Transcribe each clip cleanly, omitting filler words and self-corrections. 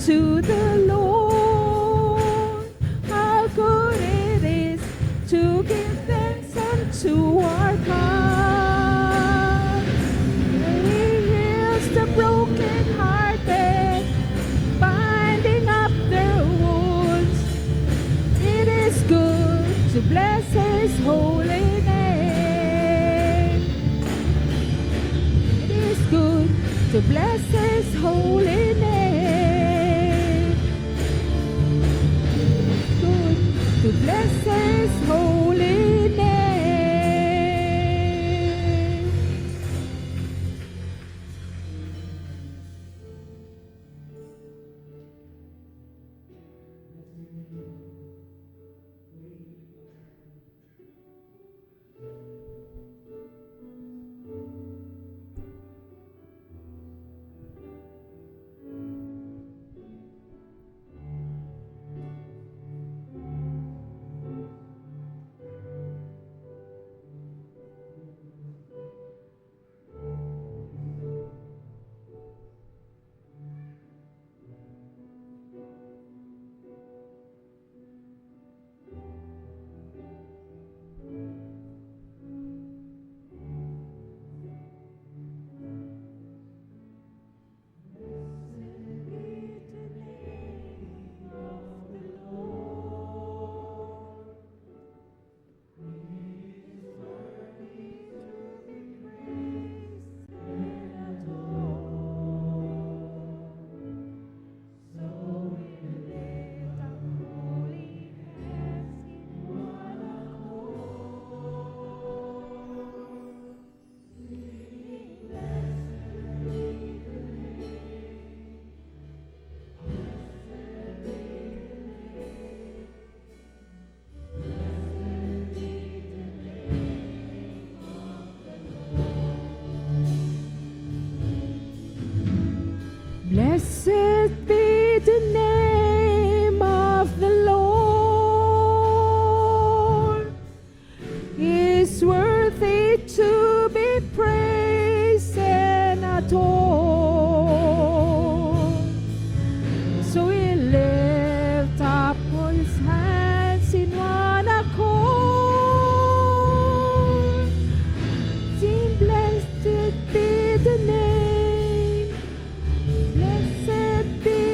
to the Lord. How good it is to give thanks unto our God. He heals the brokenhearted, binding up their wounds. It is good to bless His holy name. It is good to bless His holy name. Good to bless His holy name. Blessed be the name of the Lord. He is worthy to be praised and adored. So we lift up His hands in one accord. Sing, blessed be the name. Blessed be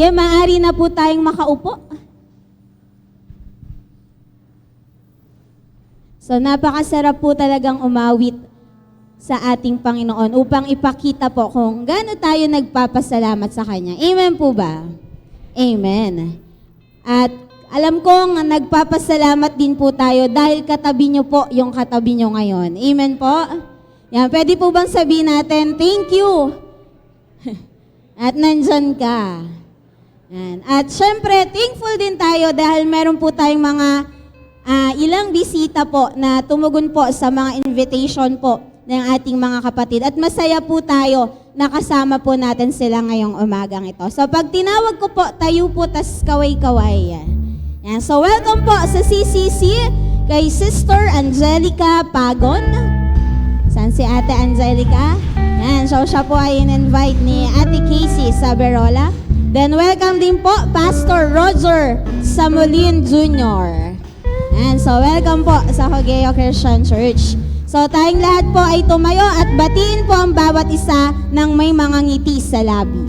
Sige, maaari na po tayong makaupo. So napakasarap po talagang umawit sa ating Panginoon upang ipakita po kung gaano tayo nagpapasalamat sa Kanya. Amen po ba? Amen. At alam kong nagpapasalamat din po tayo dahil katabi nyo po yung katabi nyo ngayon. Amen po? Yan, pwede po bang sabihin natin, thank you. At nandyan ka. Yan. At syempre, thankful din tayo dahil meron po tayong mga ilang bisita po na tumugon po sa mga invitation po ng ating mga kapatid. At masaya po tayo na kasama po natin sila ngayong umagang ito. So pag tinawag ko po, tayo po, tas kaway-kaway. Yan. So welcome po sa CCC kay Sister Angelica Pagon. Saan si Ate Angelica? Yan. So siya po ay in-invite ni Ate Casey Saberola. Then welcome din po Pastor Roger Samulin Jr. And so, welcome po sa Hogeo Christian Church. So, tayong lahat po ay tumayo at batiin po ang bawat isa ng may mga ngiti sa labi.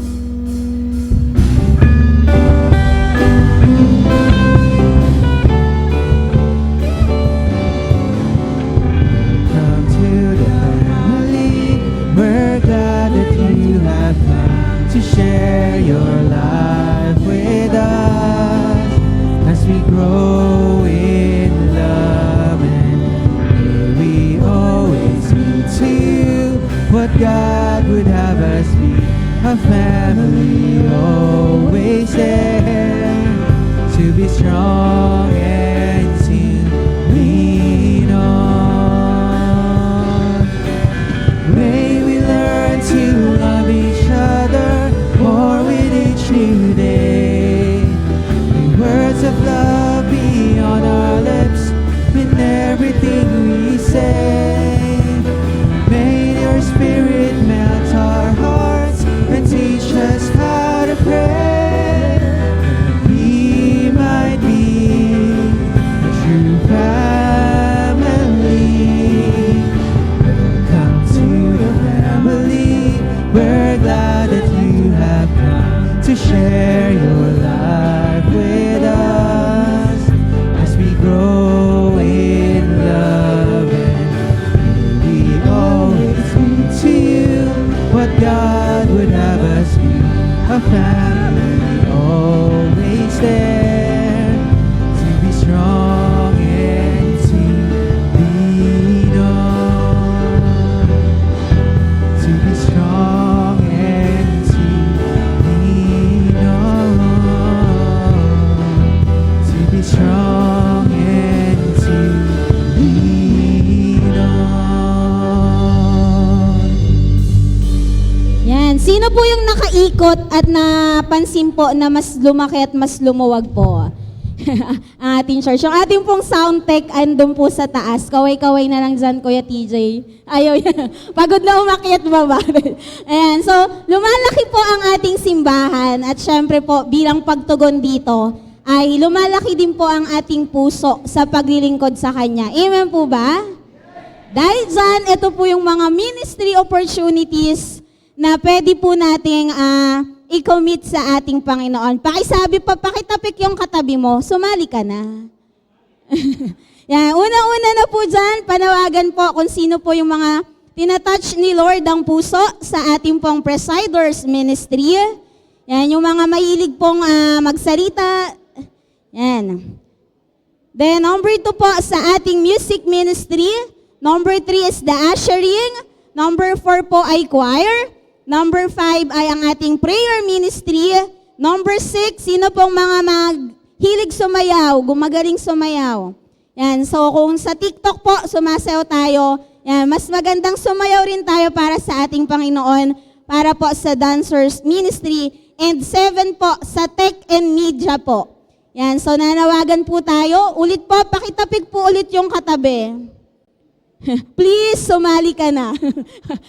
Come to the family. We're glad that you have come to share your life with us as we grow in love, and may we always be to you what God would have us be, a family always there, to be strong and to lean on. May we learn to love each other more with each new day. May words of love be on our lips in everything we say. May your spirit melt our hearts and teach us how to pray. We might be a true family. Come to the family. We're glad that you have come to share your life with us as we grow in love, and may we always be to you what God would have us be, a family always there, to be strong and to lean on, to be strong and to lean on, to be strong and to lean on. Yan. Sino po yung nakaikot at napansin po na mas lumaki at mas lumuwag po? Ang ating church. Yung ating pong sound tech andun po sa taas. Kaway-kaway na lang dyan, Kuya TJ. Ayaw yan. Pagod na umakyat baba. Ayan. So, lumalaki po ang ating simbahan. At syempre po, bilang pagtugon dito, ay lumalaki din po ang ating puso sa paglilingkod sa Kanya. Amen po ba? Dahil dyan, ito po yung mga ministry opportunities na pwede po nating i-commit sa ating Panginoon. Pakisabi pa, pakitapik yung katabi mo, sumali ka na. Yan, una-una na po dyan, panawagan po kung sino po yung mga tinatouch ni Lord ang puso sa ating pong Presiders Ministry. Yan, yung mga mahilig pong magsalita. Yan. Then, number 2 po sa ating music ministry. Number 3 is the ushering. Number 4 po ay choir. Number 5 ay ang ating prayer ministry. Number 6, sino pong mga maghilig sumayaw, gumagaling sumayaw. Yan, so kung sa TikTok po, sumasayaw tayo, yan, mas magandang sumayaw rin tayo para sa ating Panginoon, para po sa dancers ministry. And 7 po, sa tech and media po. Yan, so nanawagan po tayo. Ulit po, pakitapik po ulit yung katabi. Please, sumali ka na.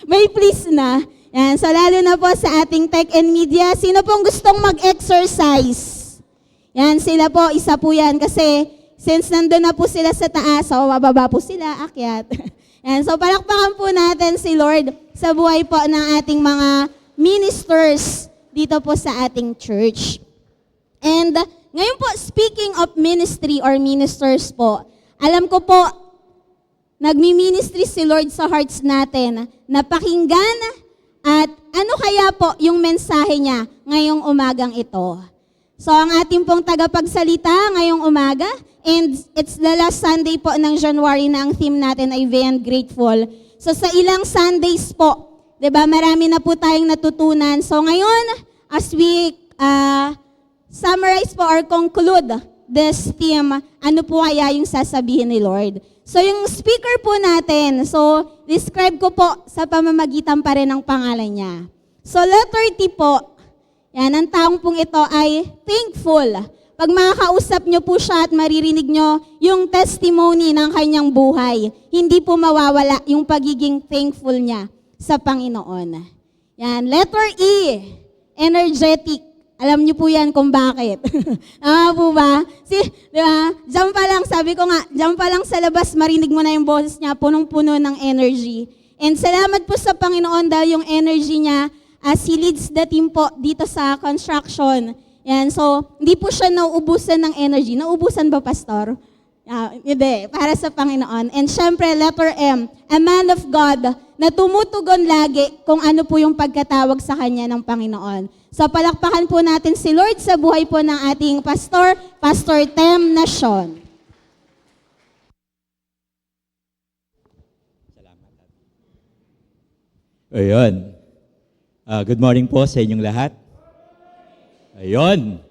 May please na. Yan, so lalo na po sa ating tech and media, sino pong gustong mag-exercise? Yan, sila po, isa po yan. Kasi since nandun na po sila sa taas, so bababa po sila, akyat. Yan, so palakpakan po natin si Lord sa buhay po ng ating mga ministers dito po sa ating church. And ngayon po, speaking of ministry or ministers po, alam ko po, nagmi-ministry si Lord sa hearts natin na pakinggan at ano kaya po yung mensahe niya ngayong umagang ito. So ang ating pong tagapagsalita ngayong umaga, and it's the last Sunday po ng January na ang theme natin ay Beyond Grateful. So sa ilang Sundays po, 'di ba, marami na po tayong natutunan. So ngayon, as we summarize po or conclude this theme, ano po kaya yung sasabihin ni Lord? So yung speaker po natin, so describe ko po sa pamamagitan pa rin ng pangalan niya. So letter T po, yan, ang taong pong ito ay thankful. Pag makakausap nyo po siya at maririnig nyo yung testimony ng kanyang buhay, hindi po mawawala yung pagiging thankful niya sa Panginoon. Yan, letter E, energetic. Alam niyo po yan kung bakit. Po ba? Di ba? Diyan pa lang, sabi ko nga, diyan pa lang sa labas, marinig mo na yung boses niya, punong-puno ng energy. And salamat po sa Panginoon dahil yung energy niya, as He leads the team po dito sa construction. Yan, so, hindi po siya nauubusan ng energy. Nauubusan ba, Pastor? Hindi, para sa Panginoon. And syempre, letter M, a man of God na tumutugon lagi kung ano po yung pagkatawag sa kanya ng Panginoon. So palakpakan po natin si Lord sa buhay po ng ating pastor, Pastor Tem Nation. Salamat. Ayun. Good morning po sa inyong lahat. Ayun.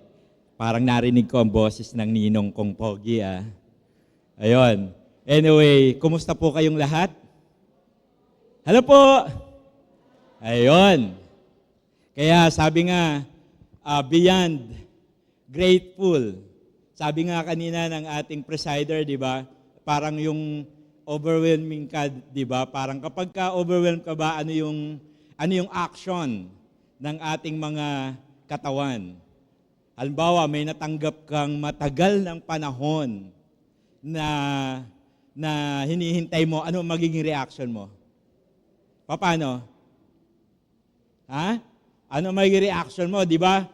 Parang narinig ko ang boses ng ninong kong Pogi. Ayun. Anyway, kumusta po kayong lahat? Hello po! Ayun. Kaya sabi nga, beyond grateful. Sabi nga kanina ng ating presider, di ba? Parang yung overwhelming ka, di ba? Parang kapag ka-overwhelmed ka ba, ano yung action ng ating mga katawan? Halimbawa, may natanggap kang matagal ng panahon na hinihintay mo, ano magiging reaction mo? Paano? Ha? Ano may reaction mo, di ba?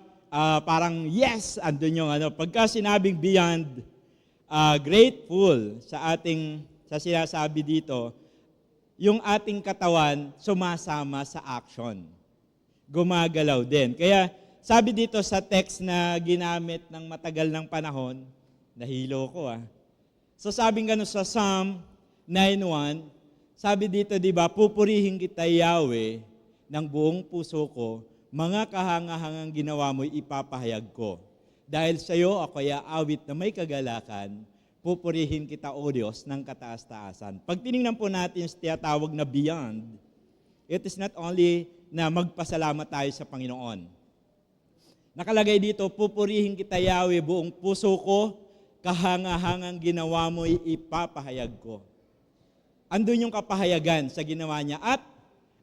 Parang yes, andun yung ano. Pagka sinabing beyond grateful sa sinasabi dito, yung ating katawan sumasama sa action. Gumagalaw din. Kaya sabi dito sa text na ginamit ng matagal ng panahon, nahilo ko So sabi nga sa Psalm 9:1, sabi dito, di ba, pupurihin kita Yahweh ng buong puso ko, mga kahangahangang ginawa mo'y ipapahayag ko. Dahil sa iyo ako'y aawit na may kagalakan, pupurihin kita, O Diyos, ng kataas-taasan. Pag tinignan po natin sa tinatawag na beyond, it is not only na magpasalamat tayo sa Panginoon. Nakalagay dito, pupurihin kita Yahweh, buong puso ko, kahangahangang ginawa mo'y ipapahayag ko. Andun yung kapahayagan sa ginawa niya. At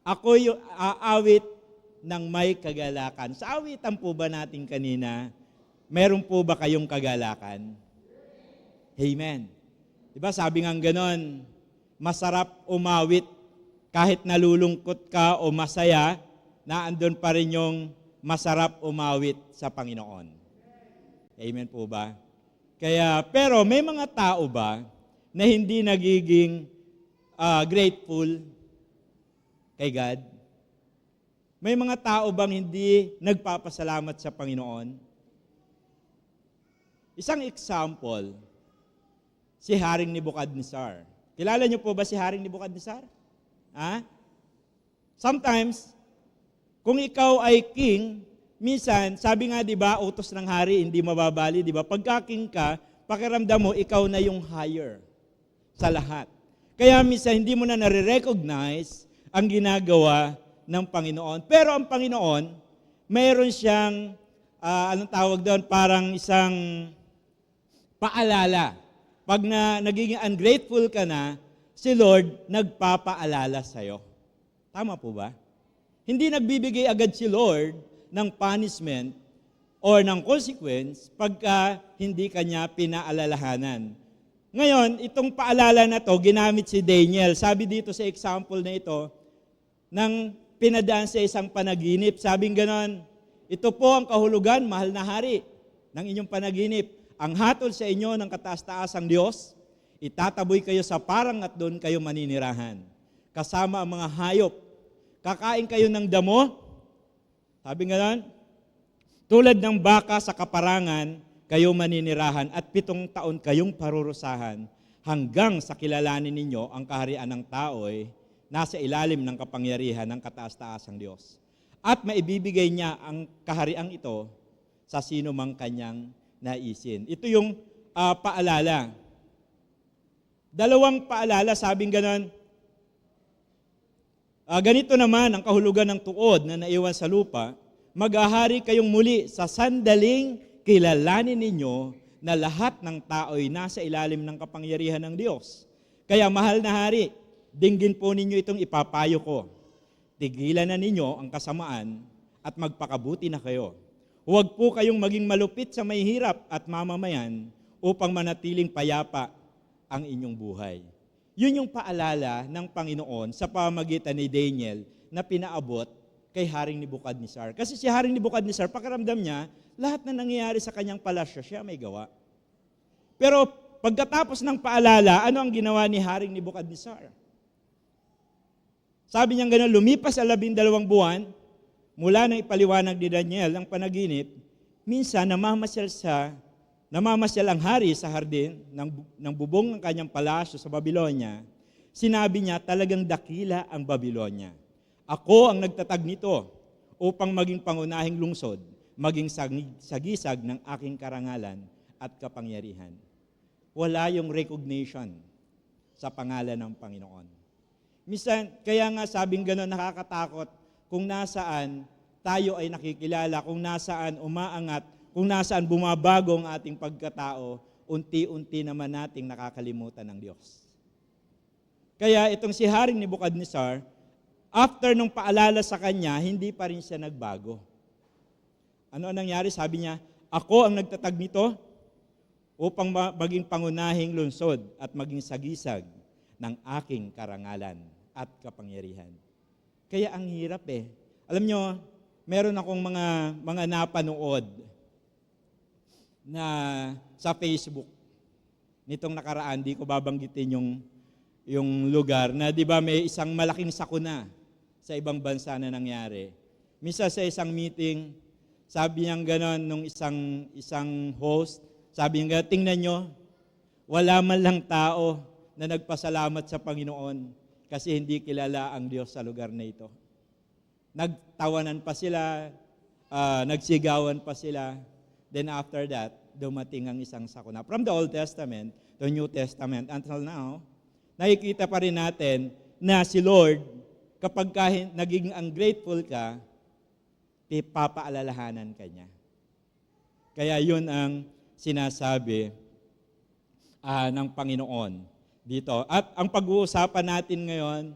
ako'y aawit ng may kagalakan. Sa awitan po ba natin kanina, meron po ba kayong kagalakan? Amen. Diba sabi nga ganon, masarap umawit kahit nalulungkot ka o masaya, naandun pa rin yung masarap umawit sa Panginoon. Amen po ba? Pero may mga tao ba na hindi nagiging grateful kay God? May mga tao bang hindi nagpapasalamat sa Panginoon? Isang example, si Haring Nebukadnezar. Kilala niyo po ba si Haring Nebukadnezar? Sometimes, kung ikaw ay king, minsan, sabi nga, di ba, utos ng hari, hindi mababali, di ba? Pagka king ka, pakiramdam mo, ikaw na yung higher sa lahat. Kaya minsan, hindi mo na nare-recognize ang ginagawa ng Panginoon. Pero ang Panginoon, mayroon siyang, anong tawag doon, parang isang paalala. Pag nagiging ungrateful ka na, si Lord nagpapaalala sa'yo. Tama po ba? Hindi nagbibigay agad si Lord ng punishment or ng consequence pagka hindi kanya pinaalalahanan. Ngayon, itong paalala na to, ginamit si Daniel. Sabi dito sa example na ito, nang pinadaan sa isang panaginip, sabing ganon, ito po ang kahulugan, mahal na hari. ng inyong panaginip. Ang hatol sa inyo ng kataas-taasang Diyos, itataboy kayo sa parang at doon kayo maninirahan. Kasama ang mga hayop. Kakain kayo ng damo. Sabi nga lang, tulad ng baka sa kaparangan, kayo maninirahan at 7 taon kayong parurusahan hanggang sa kilalanin ninyo ang kaharian ng tao'y nasa ilalim ng kapangyarihan ng kataas-taasang Diyos. At maibibigay niya ang kahariang ito sa sino mang kanyang naisin. Ito yung paalala. 2 paalala, sabing ganon. Ganito naman ang kahulugan ng tuod na naiwan sa lupa. Maghahari kayong muli sa sandaling kilalanin ninyo na lahat ng tao'y nasa ilalim ng kapangyarihan ng Diyos. Kaya mahal na hari, dinggin po ninyo itong ipapayo ko. Tigilan na ninyo ang kasamaan at magpakabuti na kayo. Huwag po kayong maging malupit sa may hirap at mamamayan upang manatiling payapa ang inyong buhay. Yun yung paalala ng Panginoon sa pamamagitan ni Daniel na pinaabot kay Haring Nebukadnezar. Kasi si Haring Nebukadnezar, pakiramdam niya, lahat na nangyayari sa kanyang palasyo, siya may gawa. Pero pagkatapos ng paalala, ano ang ginawa ni Haring Nebukadnezar? Sabi niya gano'n, lumipas ang 12 buwan, mula nang ipaliwanag ni Daniel ang panaginip, minsan namamasyal ang hari sa hardin ng bubong ng kanyang palasyo sa Babylonia. Sinabi niya, talagang dakila ang Babylonia. Ako ang nagtatag nito upang maging pangunahing lungsod, maging sagisag ng aking karangalan at kapangyarihan. Wala yung recognition sa pangalan ng Panginoon. Minsan, kaya nga sabing gano'n nakakatakot kung nasaan tayo ay nakikilala, kung nasaan umaangat, kung nasaan bumabago ang ating pagkatao, unti-unti naman nating nakakalimutan ng Diyos. Kaya itong si Haring Nebukadnezar, after nung paalala sa kanya, hindi pa rin siya nagbago. Ano ang nangyari? Sabi niya, ako ang nagtatag nito upang maging pangunahing lungsod at maging sagisag ng aking karangalan at kapangyarihan. Kaya ang hirap eh. Alam nyo, meron akong mga napanood na sa Facebook nitong nakaraan, di ko babanggitin yung lugar na di ba may isang malaking sakuna sa ibang bansa na nangyari. Misa sa isang meeting, sabi niya gano'n nung isang host, sabi niya, tingnan nyo, wala man lang tao na nagpasalamat sa Panginoon kasi hindi kilala ang Diyos sa lugar na ito. Nagtawanan pa sila, nagsigawan pa sila. Then after that, dumating ang isang sakuna. From the Old Testament to New Testament until now, nakikita pa rin natin na si Lord, kapag naging ungrateful ka, papaalalahanan ka niya. Kaya yun ang sinasabi ng Panginoon dito. At ang pag-uusapan natin ngayon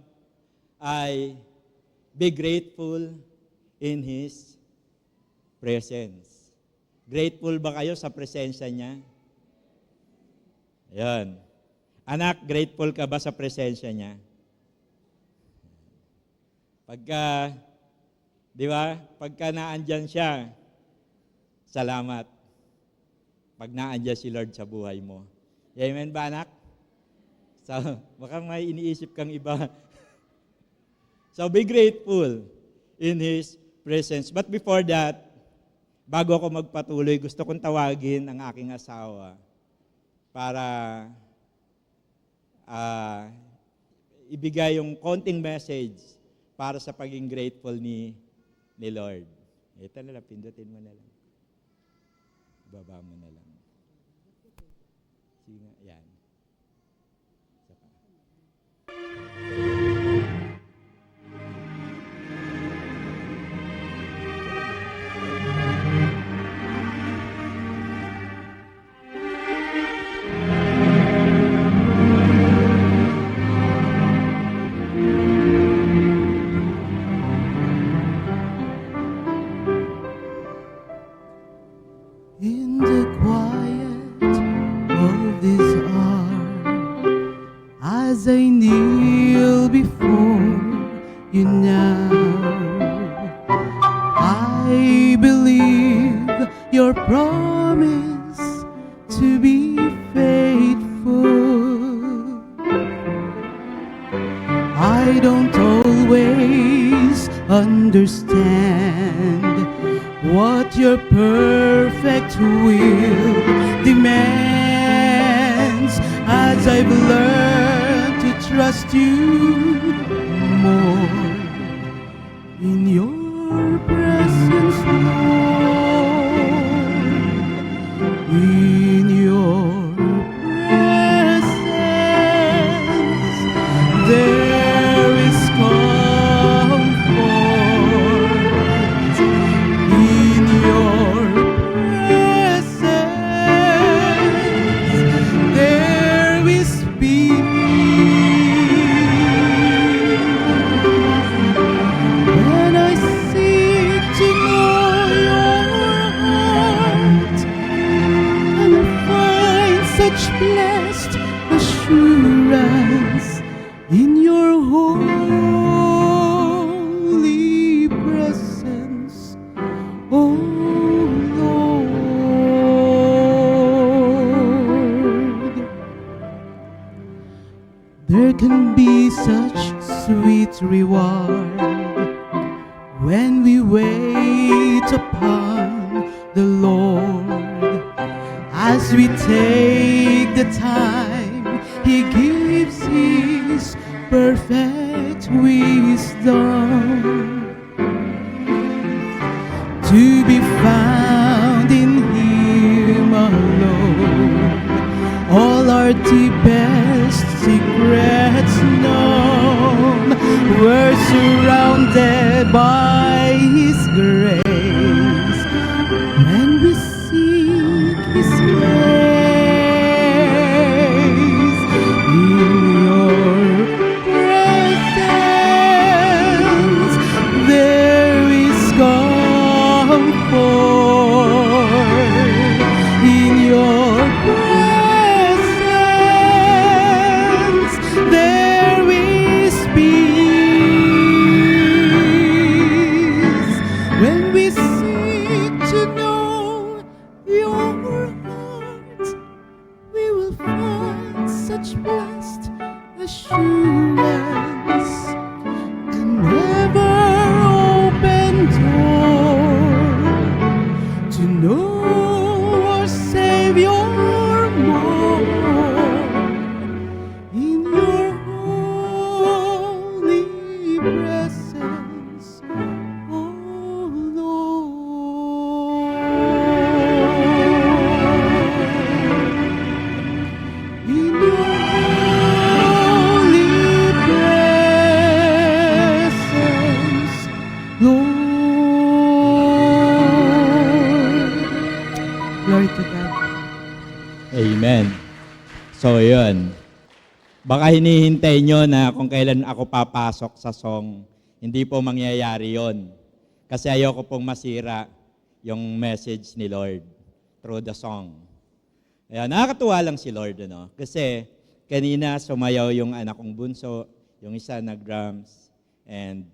ay be grateful in His presence. Grateful ba kayo sa presensya niya? Ayan. Anak, grateful ka ba sa presensya niya? Pagka, di ba? Pagka naandyan siya, salamat. Pag naandyan si Lord sa buhay mo. Amen ba, anak? So, baka may iniisip kang iba. So, be grateful in His presence. But before that, bago ako magpatuloy, gusto kong tawagin ang aking asawa para ibigay yung konting message para sa pagiging grateful ni Lord. Ito na lang, pindutin mo na lang. Baba mo na lang. Sige nga, yan. Isa pa. In the quiet of this hour, as I kneel before you now, I believe your promise promise to be faithful. I don't always understand what your perfect will demands, as I've learned to trust you more in your presence, Lord. In your presence there is comfort. In your presence there is peace. When I seek to know your heart, and I find such blessed assurance in your holy presence, oh Lord. There can be such sweet reward when we wait upon the Lord, as we take the time He gives His perfect wisdom to be found in Him alone. All our deepest secrets known, we're surrounded by His grace when we seek His face. In your presence there is comfort. In your presence there is peace. When we seek to know your heart, we will find such blessed assurance, an ever open door to know our Savior more in your holy presence, oh Lord. In your holy presence, Lord. Glory to God. Amen. So, yun. Baka hinihintay nyo na kung kailan ako papasok sa song. Hindi po mangyayari yon. Kasi ayoko pong masira yung message ni Lord through the song. Ayan, nakakatuwa lang si Lord, ano? Kasi kanina sumayaw yung anak kong bunso, yung isa nag-drums, and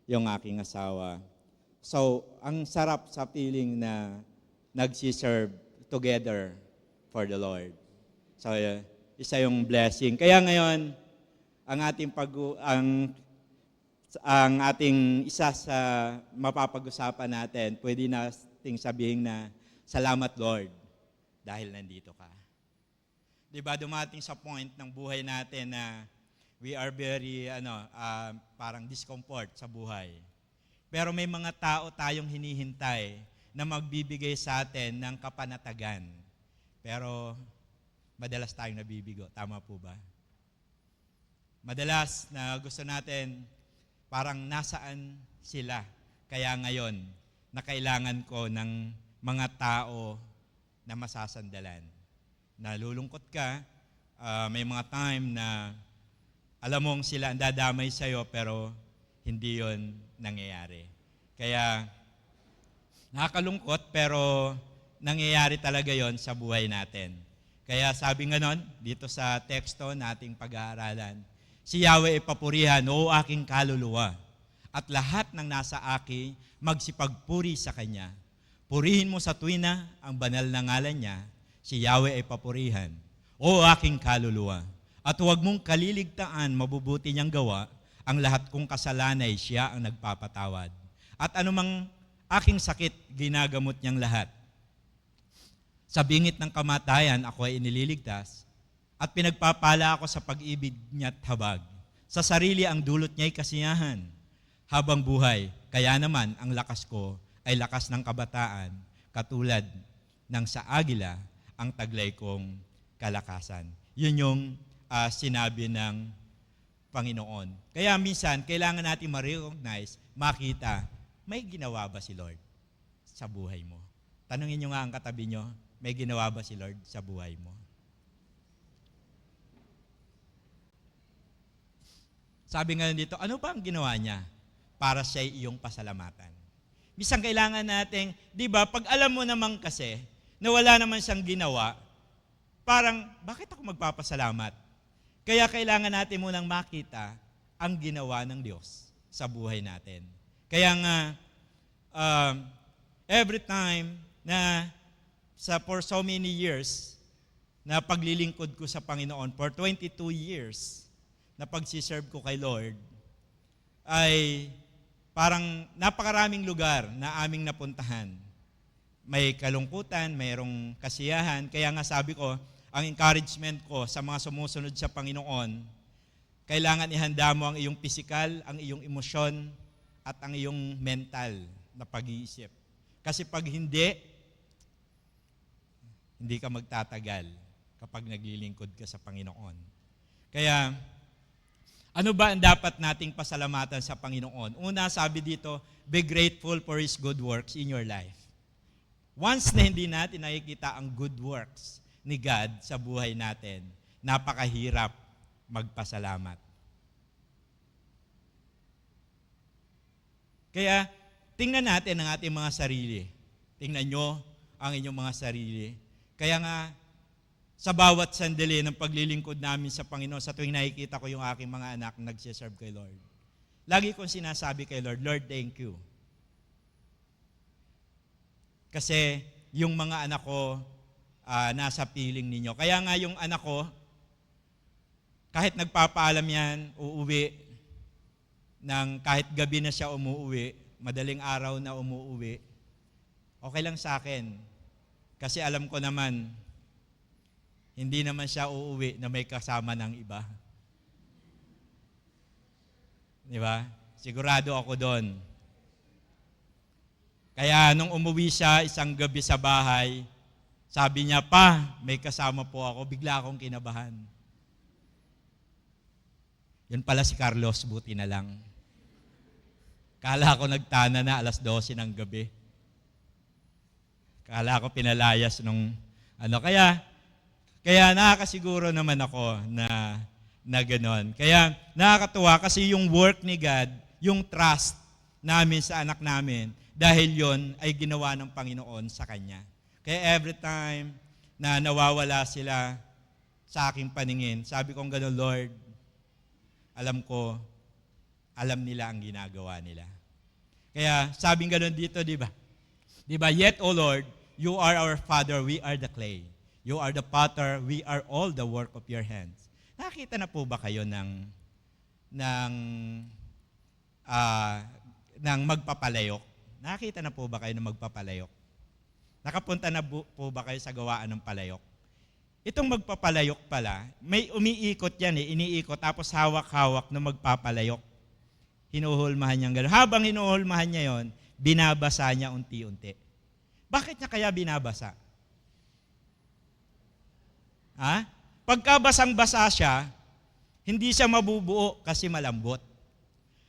yung aking asawa. So, ang sarap sa feeling na nagsiserve together for the Lord. So, isa yung blessing. Kaya ngayon, ang ating isa sa mapapag-usapan natin, pwede nating sabihin na, salamat Lord, dahil nandito ka. Diba, dumating sa point ng buhay natin na we are very, parang discomfort sa buhay. Pero may mga tao tayong hinihintay na magbibigay sa atin ng kapanatagan. Pero madalas tayong nabibigo. Tama po ba? Madalas na gusto natin parang nasaan sila. Kaya ngayon, na kailangan ko ng mga tao na masasandalan. Nalulungkot ka, may mga time na alam mong sila ang dadamay sa'yo pero hindi yon nangyayari. Kaya nakakalungkot pero nangyayari talaga yon sa buhay natin. Kaya sabi nga nun, dito sa teksto nating pag-aaralan, si Yahweh ipapurihan, o aking kaluluwa, at lahat ng nasa akin magsipagpuri sa Kanya. Purihin mo sa tuwina ang banal na ngalan niya, si Yahweh ay papurihan. O aking kaluluwa, at huwag mong kaliligtaan mabubuti niyang gawa, ang lahat kong kasalanay siya ang nagpapatawad. At anumang aking sakit, ginagamot niyang lahat. Sa bingit ng kamatayan, ako ay inililigtas, at pinagpapala ako sa pag-ibig niya't habag. Sa sarili ang dulot niya'y kasiyahan, habang buhay, kaya naman ang lakas ko ay lakas ng kabataan, katulad ng sa agila ang taglay kong kalakasan. Yun yung sinabi ng Panginoon. Kaya minsan, kailangan natin ma-recognize, makita, may ginawa ba si Lord sa buhay mo? Tanungin nyo nga ang katabi nyo, may ginawa ba si Lord sa buhay mo? Sabi nga dito, ano ba ang ginawa niya para sa iyong pasalamatan? Minsan kailangan natin, di ba, pag alam mo naman kasi na wala naman siyang ginawa, parang, bakit ako magpapasalamat? Kaya kailangan natin munang makita ang ginawa ng Diyos sa buhay natin. Kaya nga, every time na for so many years na paglilingkod ko sa Panginoon, for 22 years na pagsiserve ko kay Lord, ay parang napakaraming lugar na aming napuntahan. May kalungkutan, mayroong kasiyahan. Kaya nga sabi ko, ang encouragement ko sa mga sumusunod sa Panginoon, kailangan ihanda mo ang iyong physical, ang iyong emosyon, at ang iyong mental na pag-iisip. Kasi pag hindi ka magtatagal kapag naglilingkod ka sa Panginoon. Kaya, ano ba ang dapat nating pasalamatan sa Panginoon? Una, sabi dito, be grateful for His good works in your life. Once na hindi natin nakikita ang good works ni God sa buhay natin, napakahirap magpasalamat. Kaya, tingnan natin ang ating mga sarili. Tingnan nyo ang inyong mga sarili. Kaya nga, sa bawat sandali ng paglilingkod namin sa Panginoon, sa tuwing nakikita ko yung aking mga anak na nagsiserve kay Lord, lagi kong sinasabi kay Lord, Lord, thank you. Kasi yung mga anak ko, nasa piling ninyo. Kaya nga yung anak ko, kahit nagpapaalam yan, uuwi, kahit gabi na siya umuuwi, madaling araw na umuuwi, okay lang sa akin. Kasi alam ko naman, hindi naman siya uuwi na may kasama ng iba. Di ba? Sigurado ako doon. Kaya nung umuwi siya isang gabi sa bahay, sabi niya, Pa, may kasama po ako. Bigla akong kinabahan. Yun pala si Carlos, buti na lang. Kala ko nagtana na 12:00 ng gabi. Kala ko pinalayas nung Kaya nakakasiguro naman ako na gano'n. Kaya nakakatuwa kasi yung work ni God, yung trust namin sa anak namin, dahil yon ay ginawa ng Panginoon sa Kanya. Kaya every time na nawawala sila sa aking paningin, sabi kong gano'n, Lord, alam nila ang ginagawa nila. Kaya sabing gano'n dito, di ba? Di ba? Yet, O Lord, you are our Father, we are the clay. You are the potter, we are all the work of your hands. Nakita na po ba kayo ng magpapalayok? Nakita na po ba kayo ng magpapalayok? Nakapunta na po ba kayo sa gawaan ng palayok? Itong magpapalayok pala, may umiikot yan iniikot, tapos hawak-hawak na magpapalayok. Hinuhulmahan niyang gano'n. Habang hinuhulmahan niya yon, binabasa niya unti-unti. Bakit niya kaya binabasa? Pagkabasang-basa siya, hindi siya mabubuo kasi malambot.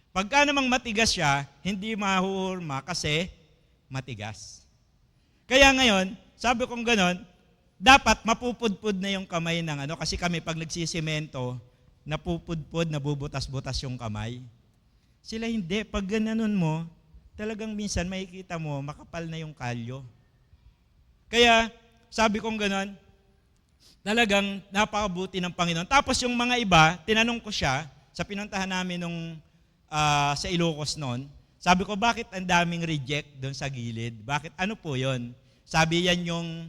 Pagka namang matigas siya, hindi mahuhulma kasi matigas. Kaya ngayon, sabi kong ganon, dapat mapupudpud na yung kamay ng kasi kami pag nagsisimento, napupudpud, nabubutas-butas yung kamay. Sila hindi, pag gananon mo, talagang minsan makikita mo, makapal na yung kalyo. Kaya, sabi kong ganon, talagang napakabuti ng Panginoon. Tapos yung mga iba, tinanong ko siya, sa pinuntahan namin sa Ilocos noon, Sabi ko, bakit ang daming reject doon sa gilid? Bakit? Ano po yon? Sabi yan yung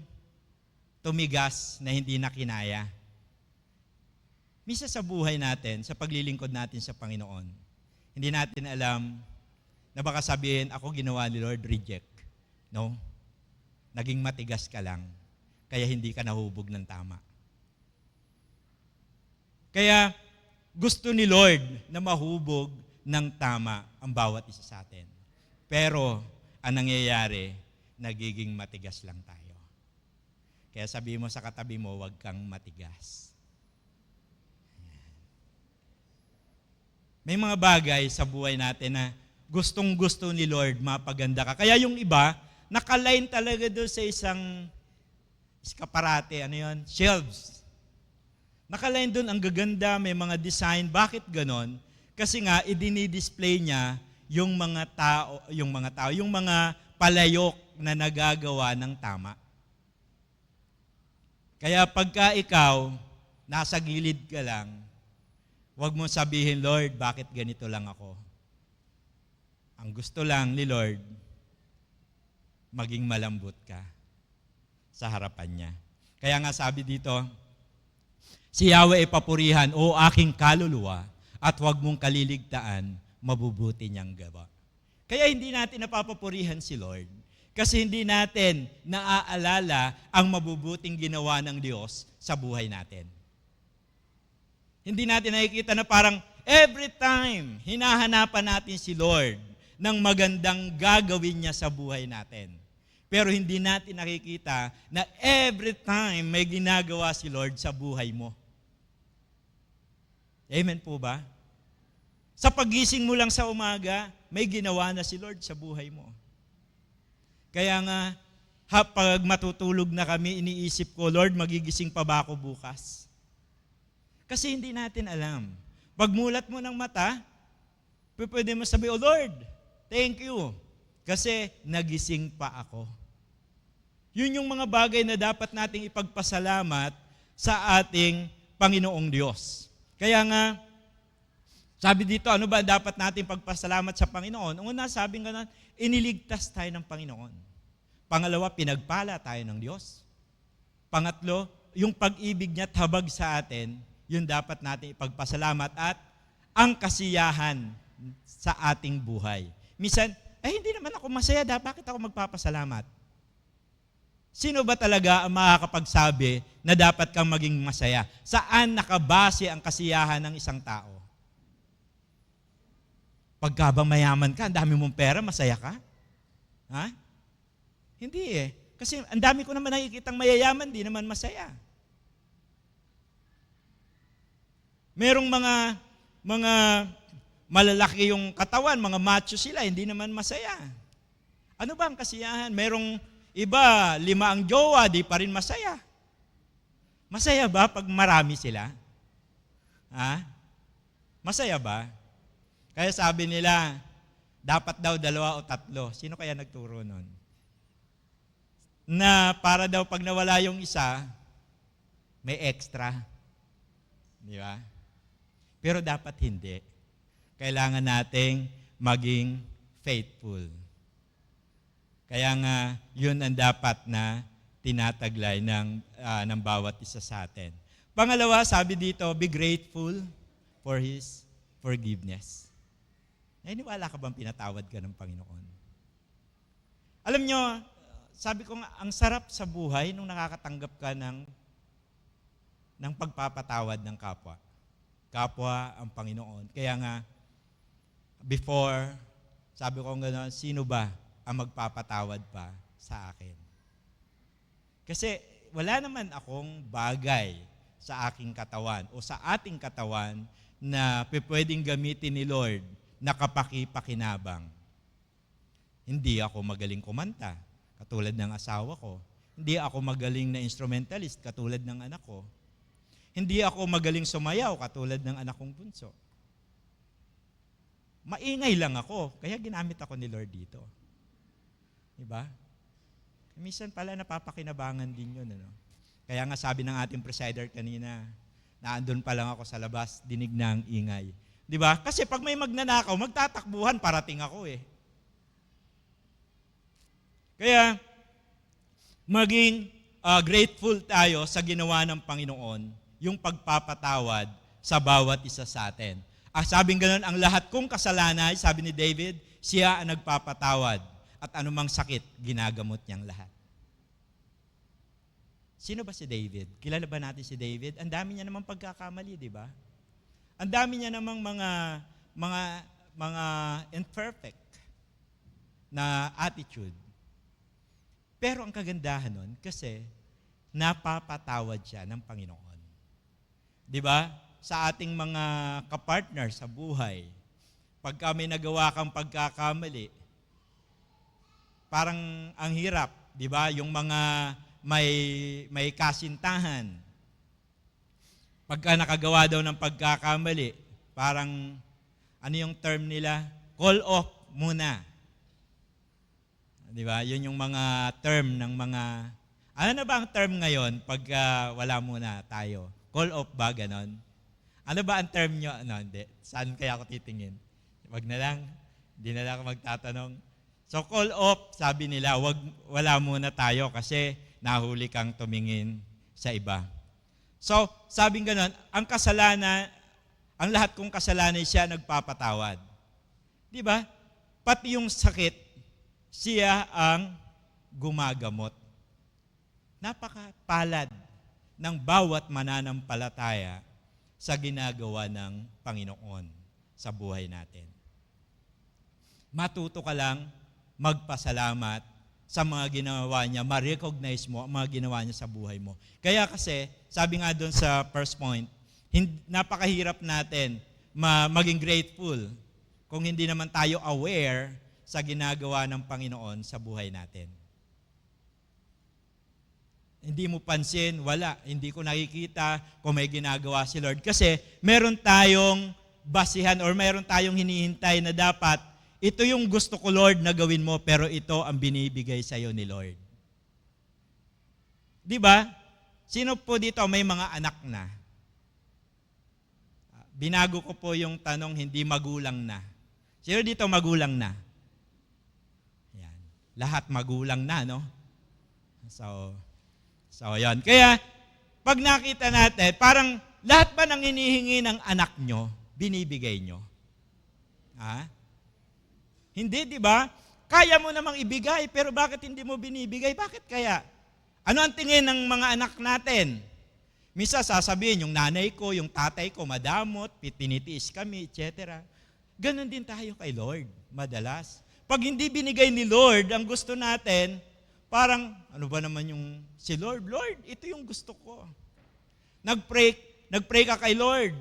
tumigas na hindi na kinaya. Misa sa buhay natin, sa paglilingkod natin sa Panginoon, hindi natin alam na baka sabihin, ako ginawa ni Lord, reject. No? Naging matigas ka lang, kaya hindi ka nahubog ng tama. Kaya gusto ni Lord na mahubog ng tama ang bawat isa sa atin. Pero ang nangyayari, nagiging matigas lang tayo. Kaya sabi mo sa katabi mo, huwag kang matigas. May mga bagay sa buhay natin na gustong-gusto ni Lord mapaganda ka. Kaya yung iba, nakaline talaga doon sa isang eskaparate, shelves. Nakaline doon, ang gaganda, may mga design. Bakit ganon? Kasi nga, idinidisplay niya yung mga palayok na nagagawa ng tama. Kaya pagka ikaw, nasa gilid ka lang, huwag mo sabihin, Lord, bakit ganito lang ako? Ang gusto lang ni Lord, maging malambot ka sa harapan niya. Kaya nga sabi dito, si Yahweh ay papurihan, o aking kaluluwa, at huwag mong kaliligtaan, mabubuti niyang gawa. Kaya hindi natin napapapurihan si Lord. Kasi hindi natin naaalala ang mabubuting ginawa ng Diyos sa buhay natin. Hindi natin nakikita na parang every time hinahanapan natin si Lord ng magandang gagawin niya sa buhay natin. Pero hindi natin nakikita na every time may ginagawa si Lord sa buhay mo. Amen po ba? Sa pagising mo lang sa umaga, may ginawa na si Lord sa buhay mo. Kaya nga, pag matutulog na kami, iniisip ko, Lord, magigising pa ba ako bukas? Kasi hindi natin alam. Pagmulat mo ng mata, pwede mo sabi, oh Lord, thank you. Kasi nagising pa ako. Yun yung mga bagay na dapat nating ipagpasalamat sa ating Panginoong Diyos. Kaya nga, sabi dito, ano ba dapat natin pagpasalamat sa Panginoon? Una, sabi nga, iniligtas tayo ng Panginoon. Pangalawa, pinagpala tayo ng Diyos. Pangatlo, yung pag-ibig niya at habag sa atin, yun dapat natin ipagpasalamat at ang kasiyahan sa ating buhay. Minsan, hindi naman ako masaya, bakit ako magpapasalamat? Sino ba talaga ang makakapagsabi na dapat kang maging masaya? Saan nakabase ang kasiyahan ng isang tao? Pagka mayaman ka, ang dami mong pera, masaya ka? Ha? Hindi eh. Kasi ang dami ko naman nakikitang mayayaman, di naman masaya. Merong mga malalaki yung katawan, mga macho sila, hindi naman masaya. Ano ba ang kasiyahan? Merong iba, 5 ang jowa, di pa rin masaya. Masaya ba pag marami sila? Ha? Masaya ba? Kaya sabi nila, dapat daw 2 o 3. Sino kaya nagturo nun? Na para daw pag nawala yung isa, may extra. Di ba? Pero dapat hindi. Kailangan nating maging faithful. Kaya nga, yun ang dapat na tinataglay ng bawat isa sa atin. Pangalawa, sabi dito, be grateful for His forgiveness. Naniniwala ka bang pinatawad ka ng Panginoon? Alam nyo, sabi ko nga, ang sarap sa buhay nung nakakatanggap ka ng pagpapatawad ng kapwa. Kapwa ang Panginoon. Kaya nga, before, sabi ko gano'n, sino ba ang magpapatawad pa sa akin? Kasi wala naman akong bagay sa aking katawan o sa ating katawan na pwedeng gamitin ni Lord na kapaki-pakinabang. Hindi ako magaling kumanta, katulad ng asawa ko. Hindi ako magaling na instrumentalist, katulad ng anak ko. Hindi ako magaling sumayaw, katulad ng anak kong bunso. Maingay lang ako, kaya ginamit ako ni Lord dito. Diba? Minsan pala napapakinabangan din yun. Ano? Kaya nga sabi ng ating presider kanina, naandun pa lang ako sa labas, dinig na ang ingay. Di ba? Kasi pag may magnanakaw, magtatakbuhan, parating ako eh. Kaya, maging grateful tayo sa ginawa ng Panginoon, yung pagpapatawad sa bawat isa sa atin. Sabing ganun, ang lahat kong kasalanan, sabi ni David, siya ang nagpapatawad. At anumang sakit, ginagamot niyang lahat. Sino ba si David? Kilala ba natin si David? Ang dami niya namang pagkakamali, di ba? Ang dami niya namang mga imperfect na attitude. Pero ang kagandahan nun, kasi napapatawad siya ng Panginoon. Di ba? Sa ating mga kapartner sa buhay, pag kami nagawa kang pagkakamali, parang ang hirap, di ba? Yung mga may kasintahan. Pagka nakagawa daw ng pagkakamali, parang, ano yung term nila? Call off muna. Di ba? Yun yung mga term ng mga, ano na ba ang term ngayon pag wala muna tayo? Call off ba, ganon? Ano ba ang term nyo? Ano, hindi. Saan kaya ako titingin? Wag na lang. Hindi na lang ako magtatanong. So call off, sabi nila, wala muna tayo kasi nahuli kang tumingin sa iba. So, sabing ganon, ang kasalanan, ang lahat kong kasalanan siya nagpapatawad. Di ba? Pati yung sakit, siya ang gumagamot. Napakapalad ng bawat mananampalataya sa ginagawa ng Panginoon sa buhay natin. Matuto ka lang magpasalamat sa mga ginawa niya, ma-recognize mo ang mga ginawa niya sa buhay mo. Kaya kasi, sabi nga doon sa first point, napakahirap natin maging grateful kung hindi naman tayo aware sa ginagawa ng Panginoon sa buhay natin. Hindi mo pansin, wala, hindi ko nakikita kung may ginagawa si Lord. Kasi meron tayong basihan or meron tayong hinihintay na dapat ito yung gusto ko, Lord, na gawin mo, pero ito ang binibigay sa iyo ni Lord. Di ba? Sino po dito may mga anak na? Binago ko po yung tanong, hindi magulang na. Sino dito magulang na? Yan. Lahat magulang na, no? So yan. Kaya, pag nakita natin, parang lahat ba ng hinihingi ng anak nyo, binibigay nyo? Ha? Hindi, di ba? Kaya mo namang ibigay, pero bakit hindi mo binibigay? Bakit kaya? Ano ang tingin ng mga anak natin? Misa sasabihin, yung nanay ko, yung tatay ko, madamot, tinitiis kami, etc. Ganon din tayo kay Lord, madalas. Pag hindi binigay ni Lord ang gusto natin, parang, ano ba naman yung si Lord? Lord, ito yung gusto ko. Nagpray ka kay Lord.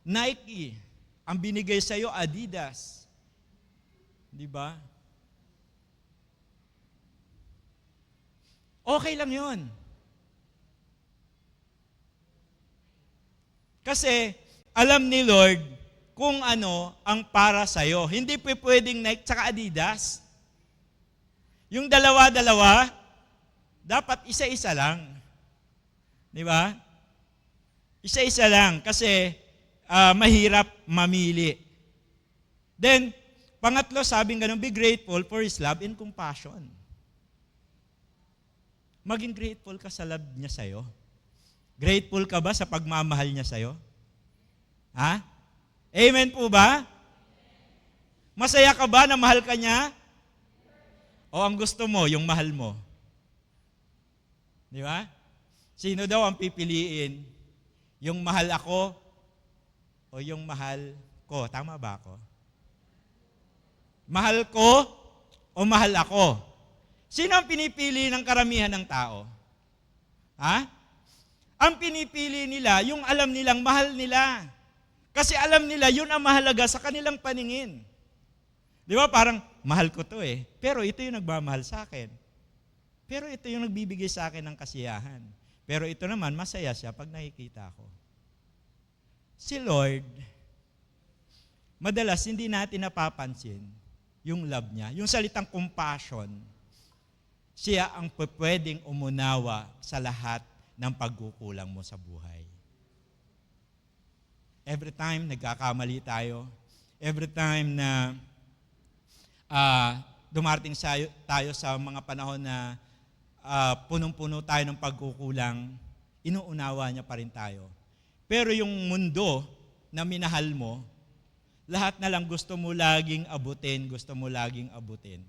Nike, ang binigay sa'yo, Adidas. Di ba? Okay lang yun. Kasi, alam ni Lord kung ano ang para sa'yo. Hindi pwedeng Nike tsaka Adidas. Yung dalawa-dalawa, dapat isa-isa lang. Di ba? Isa-isa lang kasi mahirap mamili. Then, pangatlo, sabing ganun, be grateful for His love and compassion. Maging grateful ka sa love niya sa'yo. Grateful ka ba sa pagmamahal niya sa'yo? Ha? Amen po ba? Masaya ka ba na mahal ka niya? O ang gusto mo, yung mahal mo? Di ba? Sino daw ang pipiliin? Yung mahal ako o yung mahal ko? Tama ba ako? Mahal ko o mahal ako? Sino ang pinipili ng karamihan ng tao? Ha? Ang pinipili nila, yung alam nilang mahal nila. Kasi alam nila, yun ang mahalaga sa kanilang paningin. Di ba? Parang, mahal ko to eh. Pero ito yung nagmamahal sa akin. Pero ito yung nagbibigay sa akin ng kasiyahan. Pero ito naman, masaya siya pag nakikita ko. Si Lord, madalas hindi natin napapansin yung love niya, yung salitang compassion, siya ang pwedeng umunawa sa lahat ng pagkukulang mo sa buhay. Every time nagkakamali tayo, every time na dumarting tayo sa mga panahon na punong-puno tayo ng pagkukulang, inuunawa niya pa rin tayo. Pero yung mundo na minahal mo, lahat na lang gusto mo laging abutin, gusto mo laging abutin.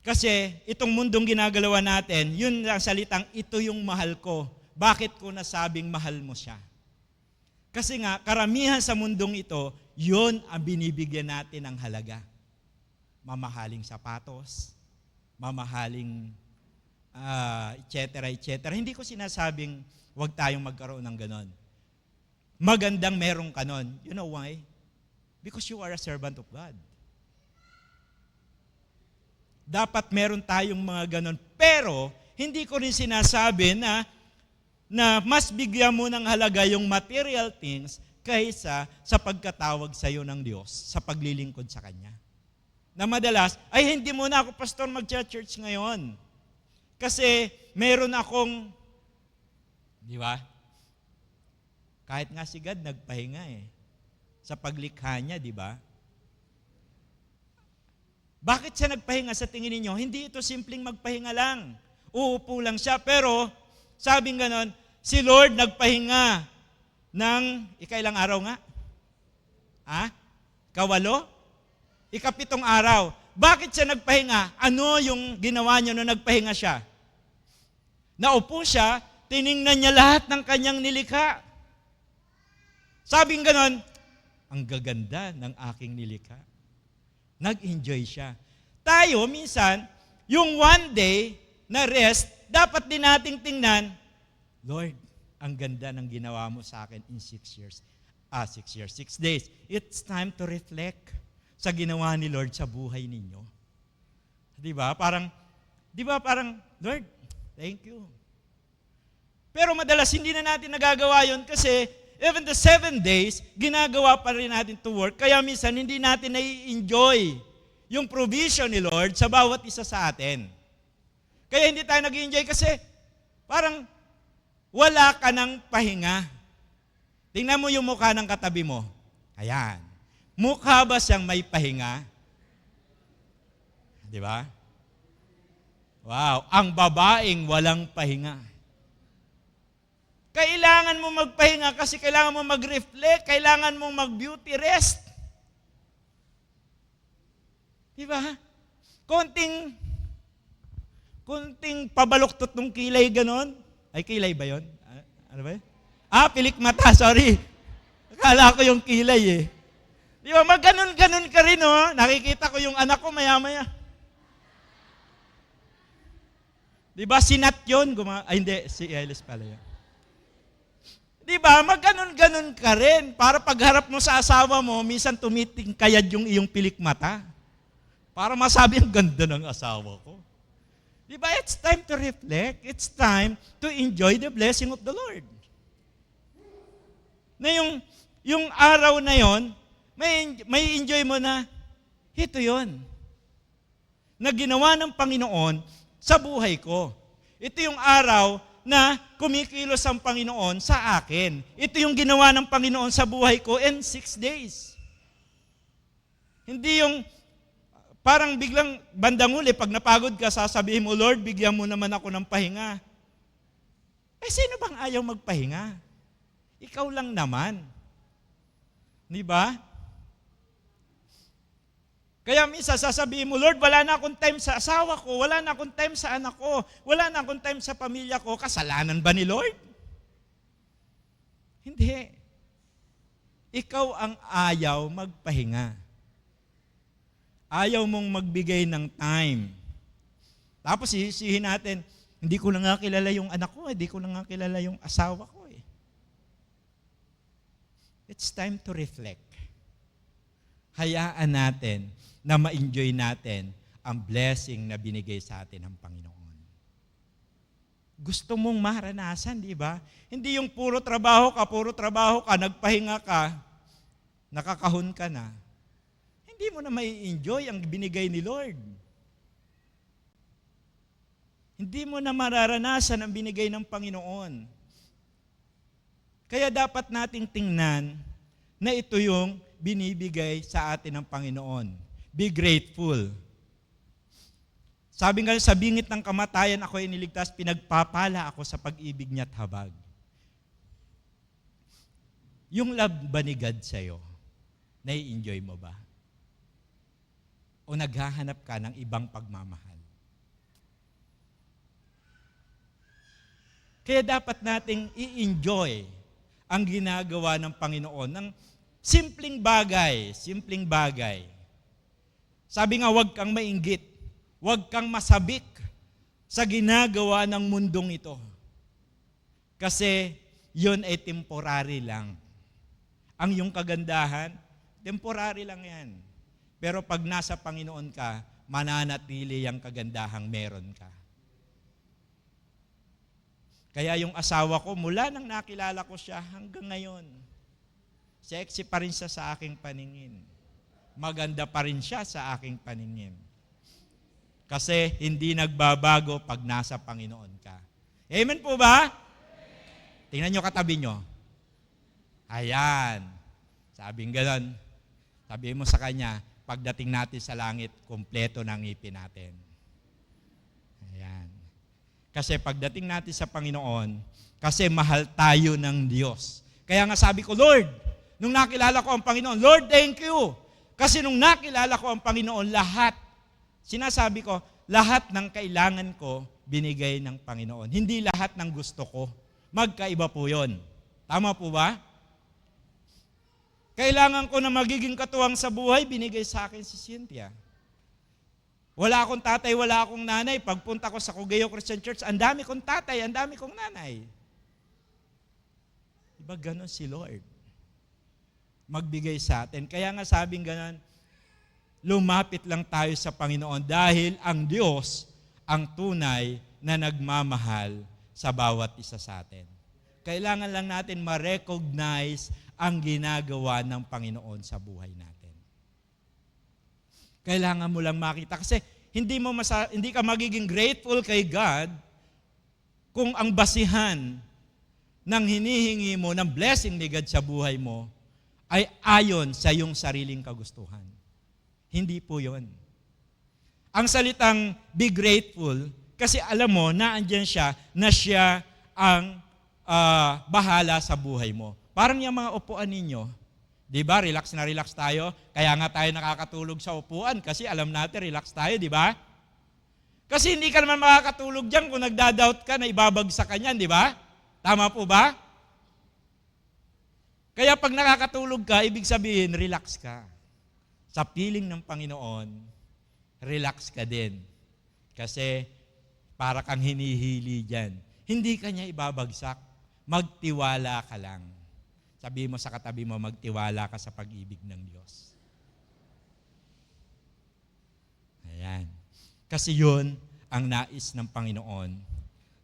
Kasi itong mundong ginagalawan natin, yun ang salitang, ito yung mahal ko. Bakit ko nasabing mahal mo siya? Kasi nga, karamihan sa mundong ito, yun ang binibigyan natin ng halaga. Mamahaling sapatos, mamahaling etc. Hindi ko sinasabing huwag tayong magkaroon ng ganon. Magandang merong kanon. You know why? Because you are a servant of God. Dapat meron tayong mga ganon. Pero, hindi ko rin sinasabi na mas bigyan mo ng halaga yung material things kaysa sa pagkatawag sa iyo ng Diyos, sa paglilingkod sa Kanya. Na madalas, ay hindi muna ako, pastor, mag-church ngayon. Kasi meron akong, di ba? Kahit nga si God nagpahinga sa paglikha niya, di ba? Bakit siya nagpahinga sa tingin ninyo? Hindi ito simpleng magpahinga lang. Uupo lang siya, pero sabing ganon, si Lord nagpahinga ng, ikailang araw nga? Kawalo? Ikapitong araw. Bakit siya nagpahinga? Ano yung ginawa niya nung nagpahinga siya? Naupo siya, tiningnan niya lahat ng kanyang nilikha. Sabing ganon, ang gaganda ng aking nilikha. Nag-enjoy siya. Tayo, minsan, yung one day na rest, dapat din nating tingnan, Lord, ang ganda ng ginawa mo sa akin in 6 days. It's time to reflect sa ginawa ni Lord sa buhay ninyo. Di ba? Parang, Lord, thank you. Pero madalas hindi na natin nagagawa yun kasi even the 7 days, ginagawa pa rin natin to work. Kaya minsan hindi natin nai-enjoy yung provision ni Lord sa bawat isa sa atin. Kaya hindi tayo nag-enjoy kasi parang wala ka ng pahinga. Tingnan mo yung mukha ng katabi mo. Ayan. Mukha ba siyang may pahinga? Di ba? Wow. Ang babaeng walang pahinga. Kailangan mo magpahinga kasi kailangan mo mag-reflect, kailangan mo mag-beauty rest. Di ba? Konting pabaluktot ng kilay ganon. Ay, kilay ba yon? Ano ba yun? Pilikmata, sorry. Akala ko yung kilay Di ba, magganon-ganon ka rin, Nakikita ko yung anak ko maya-maya. Di ba, si Nat yun? Hindi, si Elis pala yun. Di ba, magganon-ganon ka rin. Para pagharap mo sa asawa mo, minsan tumitingkayad yung iyong pilikmata. Para masabi, ang ganda ng asawa ko. Di ba, it's time to reflect. It's time to enjoy the blessing of the Lord. Na yung araw na yon, may enjoy mo na, ito yon na ginawa ng Panginoon sa buhay ko. Ito yung araw na kumikilos ang Panginoon sa akin. Ito yung ginawa ng Panginoon sa buhay ko in 6 days. Hindi yung parang biglang bandang uli, pag napagod ka, sasabihin mo, Lord, bigyan mo naman ako ng pahinga. Sino bang ayaw magpahinga? Ikaw lang naman. Di ba? Kaya minsan sasabihin mo, Lord, wala na akong time sa asawa ko, wala na akong time sa anak ko, wala na akong time sa pamilya ko. Kasalanan ba ni Lord? Hindi. Ikaw ang ayaw magpahinga. Ayaw mong magbigay ng time. Tapos sisihin natin, hindi ko na nga kilala yung anak ko, hindi ko na nga kilala yung asawa ko. It's time to reflect. Hayaan natin na ma-enjoy natin ang blessing na binigay sa atin ng Panginoon. Gusto mong maranasan, di ba? Hindi yung puro trabaho ka, nagpahinga ka, nakakahon ka na. Hindi mo na mai-enjoy ang binigay ni Lord. Hindi mo na mararanasan ang binigay ng Panginoon. Kaya dapat nating tingnan na ito yung binibigay sa atin ng Panginoon. be grateful. Sabi nga, sa bingit ng kamatayan ako iniligtas, pinagpapala ako sa pag-ibig niya't habag. Yung love ba ni God sa'yo, nai-enjoy mo ba? O naghahanap ka ng ibang pagmamahal? Kaya dapat nating i-enjoy ang ginagawa ng Panginoon ng simpleng bagay. Sabi nga, huwag kang mainggit, huwag kang masabik sa ginagawa ng mundong ito. Kasi yun ay temporary lang. Ang iyong kagandahan, temporary lang yan. Pero pag nasa Panginoon ka, mananatili ang kagandahang meron ka. Kaya yung asawa ko, mula nang nakilala ko siya hanggang ngayon, sexy pa rin siya sa aking paningin. Maganda pa rin siya sa aking paningin. Kasi hindi nagbabago pag nasa Panginoon ka. Amen po ba? Tingnan nyo katabi nyo. Ayan. Sabing gano'n. Sabi mo sa kanya, pagdating natin sa langit, kumpleto na ang ngipin natin. Ayan. Kasi pagdating natin sa Panginoon, kasi mahal tayo ng Diyos. Kaya nga sabi ko, Lord, nung nakilala ko ang Panginoon, Lord, thank you. Kasi nung nakilala ko ang Panginoon, sinasabi ko, lahat ng kailangan ko, binigay ng Panginoon. Hindi lahat ng gusto ko. Magkaiba po yun. Tama po ba? Kailangan ko na magiging katuwang sa buhay, binigay sa akin si Cynthia. Wala akong tatay, wala akong nanay. Pagpunta ko sa Cogeo Christian Church, ang dami kong tatay, ang dami kong nanay. Diba ganon si Lord? Magbigay sa atin. Kaya nga sabing ganon, lumapit lang tayo sa Panginoon dahil ang Diyos ang tunay na nagmamahal sa bawat isa sa atin. Kailangan lang natin ma-recognize ang ginagawa ng Panginoon sa buhay natin. Kailangan mo lang makita kasi hindi ka magiging grateful kay God kung ang basihan ng hinihingi mo ng blessing ni God sa buhay mo ay ayon sa iyong sariling kagustuhan. Hindi po yun. Ang salitang be grateful, kasi alam mo na andyan siya, na siya ang bahala sa buhay mo. Parang yung mga upuan ninyo, di ba, relax na relax tayo, kaya nga tayo nakakatulog sa upuan kasi alam natin relax tayo, di ba? Kasi hindi ka naman makakatulog dyan kung nagdadoubt ka na ibabagsak ka niyan, di ba? Tama po ba? Kaya pag nakakatulog ka, ibig sabihin, relax ka. Sa piling ng Panginoon, relax ka din. Kasi para kang hinihili dyan. Hindi ka niya ibabagsak. Magtiwala ka lang. Sabi mo sa katabi mo, magtiwala ka sa pag-ibig ng Diyos. Ayan. Kasi yun ang nais ng Panginoon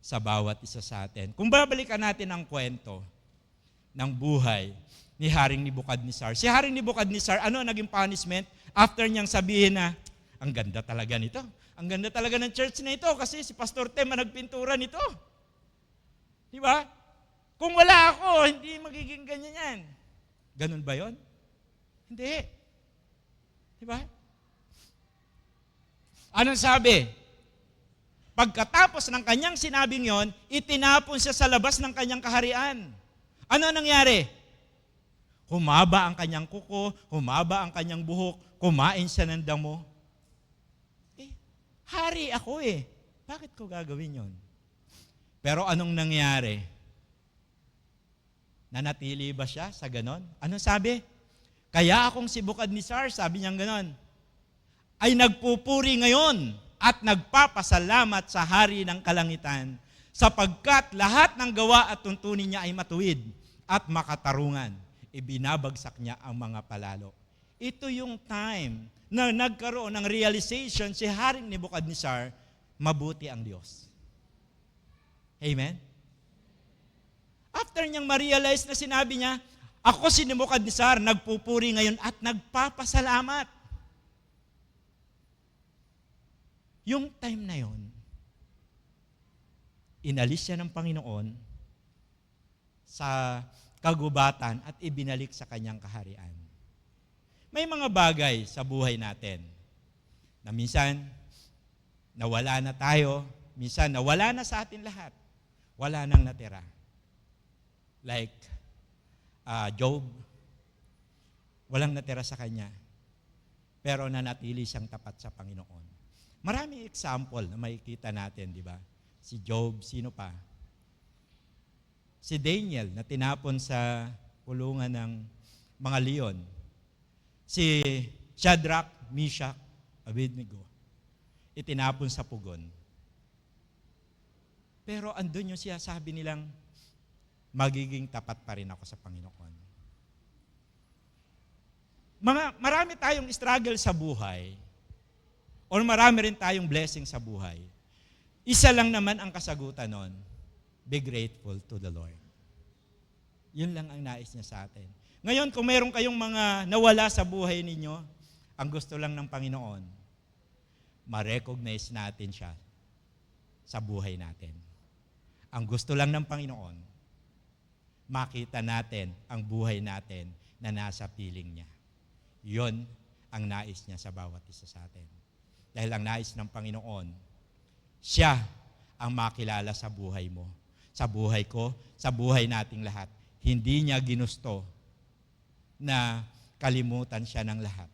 sa bawat isa sa atin. Kung babalikan natin ang kwento ng buhay ni Haring Nebukadnezar. Si Haring Nebukadnezar, ano ang naging punishment? After niyang sabihin na, ang ganda talaga nito. Ang ganda talaga ng church na ito kasi si Pastor Tem ang nagpintura nito. Di ba? Kung wala ako, hindi magiging ganyan yan. Ganun ba yon? Hindi. Di ba? Anong sabi? Pagkatapos ng kanyang sinabing yon, itinapon siya sa labas ng kanyang kaharian. Ano nangyari? Humaba ang kanyang kuko, humaba ang kanyang buhok, kumain siya ng damo. Hari ako eh. Bakit ko gagawin yon? Pero anong nangyari? Nanatili ba siya sa ganon? Ano sabi? Kaya akong si Nebukadnezar, sabi niyang ganon, ay nagpupuri ngayon at nagpapasalamat sa hari ng kalangitan sapagkat lahat ng gawa at tuntunin niya ay matuwid at makatarungan. Ibinabagsak niya ang mga palalo. Ito yung time na nagkaroon ng realization si Haring Nebukadnezar, mabuti ang Diyos. Amen? After niyang ma-realize na sinabi niya, ako si Nebukadnezar, nagpupuri ngayon at nagpapasalamat. Yung time na yon, inalis siya ng Panginoon sa kagubatan at ibinalik sa kanyang kaharian. May mga bagay sa buhay natin Na minsan, nawala na tayo, minsan nawala na sa atin lahat. Wala nang natira. Like Job, walang natira sa kanya. Pero nanatili siyang tapat sa Panginoon. Maraming example na makikita natin, di ba? Si Job, sino pa? Si Daniel na tinapon sa kulungan ng mga leon. Si Shadrach, Meshach, Abednego, itinapon sa pugon. Pero andun yung sabi nilang, magiging tapat pa rin ako sa Panginoon. Marami tayong struggle sa buhay, or marami rin tayong blessing sa buhay. Isa lang naman ang kasagutan nun, be grateful to the Lord. Yun lang ang nais niya sa atin. Ngayon, kung meron kayong mga nawala sa buhay ninyo, ang gusto lang ng Panginoon, ma-recognize natin siya sa buhay natin. Ang gusto lang ng Panginoon, makita natin ang buhay natin na nasa piling niya. Yun ang nais niya sa bawat isa sa atin. Dahil ang nais ng Panginoon, siya ang makilala sa buhay mo, sa buhay ko, sa buhay nating lahat. Hindi niya ginusto na kalimutan siya ng lahat.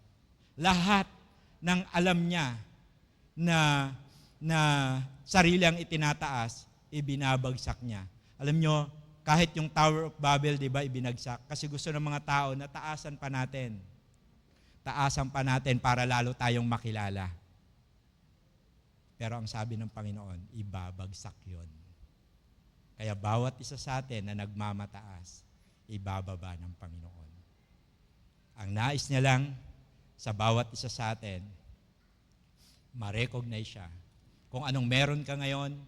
Lahat ng alam niya na sarili ang itinataas, ibinabagsak niya. Alam niyo, kahit yung Tower of Babel, di ba, ibinagsak. Kasi gusto ng mga tao na taasan pa natin. Taasan pa natin para lalo tayong makilala. Pero ang sabi ng Panginoon, ibabagsak yon. Kaya bawat isa sa atin na nagmamataas, ibababa ng Panginoon. Ang nais niya lang sa bawat isa sa atin, ma-recognize siya. Kung anong meron ka ngayon,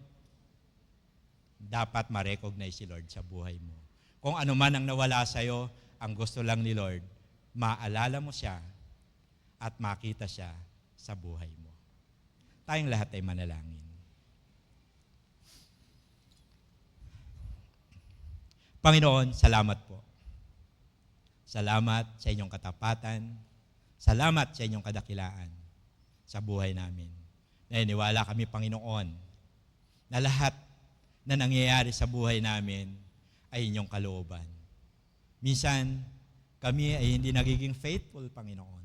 dapat ma-recognize si Lord sa buhay mo. Kung ano man ang nawala sa'yo, ang gusto lang ni Lord, maalala mo siya at makita siya sa buhay mo. Tayong lahat ay manalangin. Panginoon, salamat po. Salamat sa inyong katapatan. Salamat sa inyong kadakilaan sa buhay namin. Naniniwala kami, Panginoon, na lahat na nangyayari sa buhay namin ay inyong kalooban. Minsan, kami ay hindi nagiging faithful, Panginoon.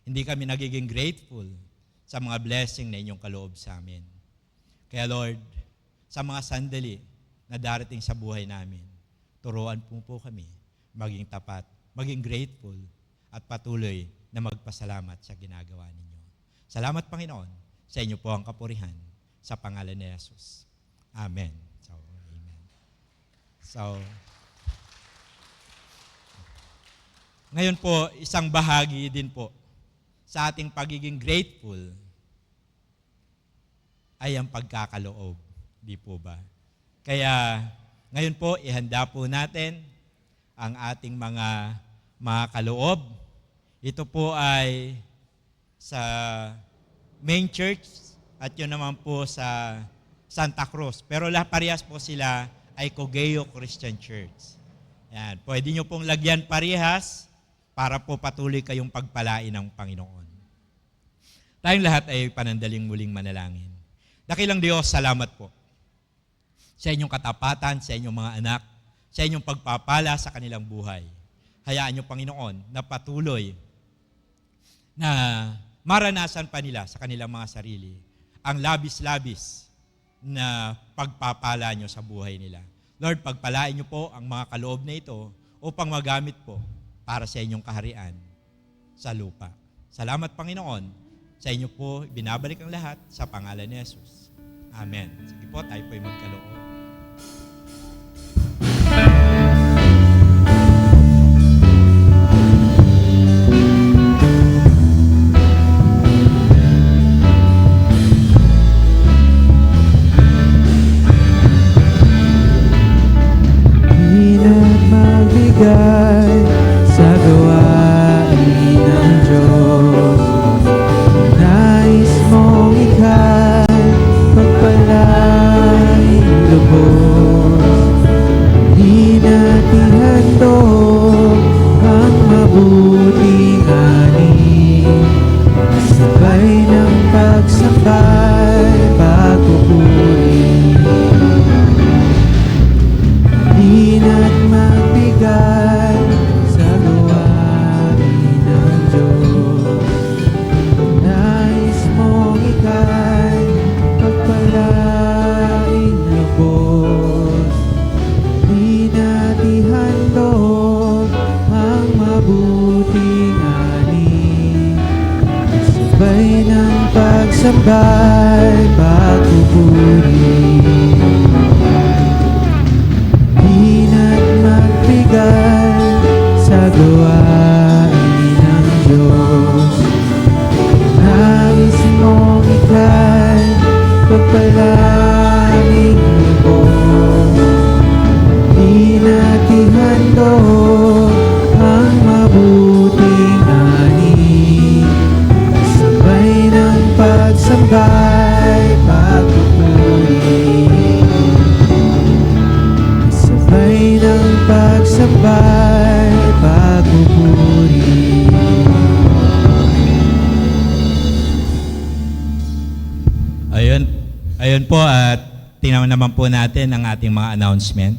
Hindi kami nagiging grateful sa mga blessing na inyong kaloob sa amin. Kaya Lord, sa mga sandali na darating sa buhay namin, turuan po kami maging tapat, maging grateful, at patuloy na magpasalamat sa ginagawa ninyo. Salamat, Panginoon, sa inyo po ang kapurihan sa pangalan ni Jesus. Amen. Amen. Ngayon po, isang bahagi din po sa ating pagiging grateful ay ang pagkakaloob. Di po ba? Kaya ngayon po, ihanda po natin ang ating mga kaloob. Ito po ay sa main church at yun naman po sa Santa Cruz. Pero parehas po sila ay Cogeo Christian Church. Yan. Pwede nyo pong lagyan parehas para po patuloy kayong pagpalain ng Panginoon. Tayong lahat ay panandaling muling manalangin. Dakilang Diyos, salamat po sa inyong katapatan, sa inyong mga anak, sa inyong pagpapala sa kanilang buhay. Hayaan nyo, Panginoon, na patuloy na maranasan pa nila sa kanilang mga sarili ang labis-labis na pagpapala nyo sa buhay nila. Lord, pagpalain nyo po ang mga kaloob na ito upang magamit po para sa inyong kaharian sa lupa. Salamat, Panginoon. Sa inyo po, binabalik ang lahat sa pangalan ni Jesus. Amen. Sige po, tayo po'y magkaloob. Magbigay sa gawain ng Diyos. Nais mong ika'y pagpalain lubos. pagsamsambay, pagpupuri. Dina't magbigay sa gawain ng Diyos. Nais mong ika'y pagpalangin mo. Di natin handog ang mabuting ani. Sabay ng pagsambay, pagpupuri. Sabay ng pagsambay, pagpupuri. Ayun po at tingnan naman po natin ang ating mga announcement.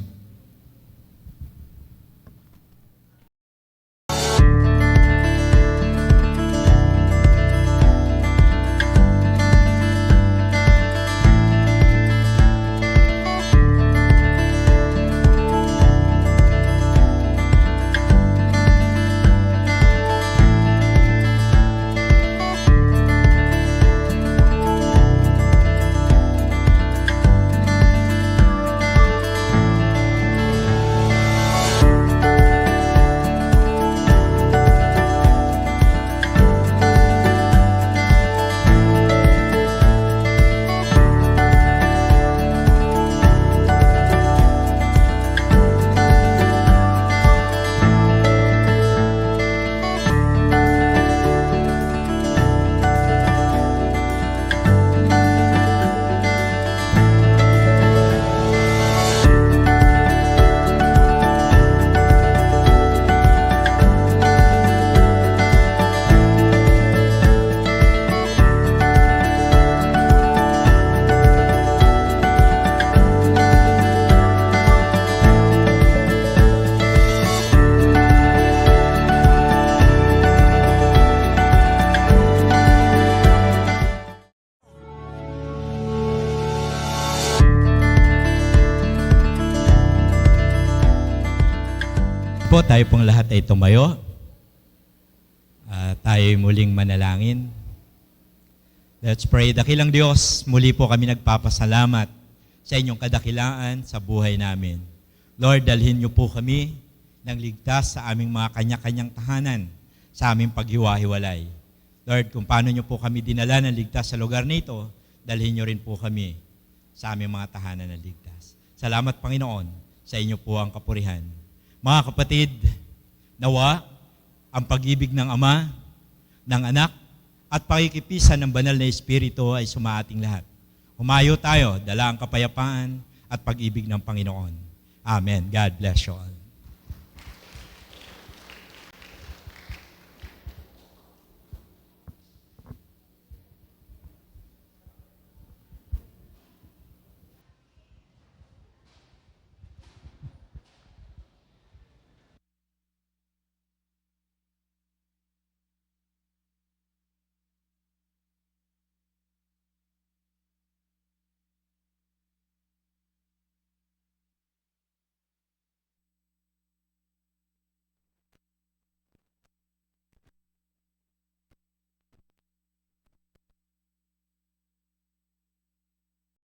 Po, tayo pong lahat ay tumayo. Tayo muling manalangin. Let's pray. Dakilang Diyos, muli po kami nagpapasalamat sa inyong kadakilaan sa buhay namin. Lord, dalhin niyo po kami ng ligtas sa aming mga kanya-kanyang tahanan, sa aming paghiwa-hiwalay. Lord, kung paano niyo po kami dinala ng ligtas sa lugar nito, dalhin niyo rin po kami sa aming mga tahanan ng ligtas. Salamat, Panginoon, sa inyo po ang kapurihan. Mga kapatid, nawa ang pag-ibig ng Ama, ng Anak, at pakikipisan ng Banal na Espiritu ay sumaating lahat. Humayo tayo, dala ang kapayapaan at pag-ibig ng Panginoon. Amen. God bless you all.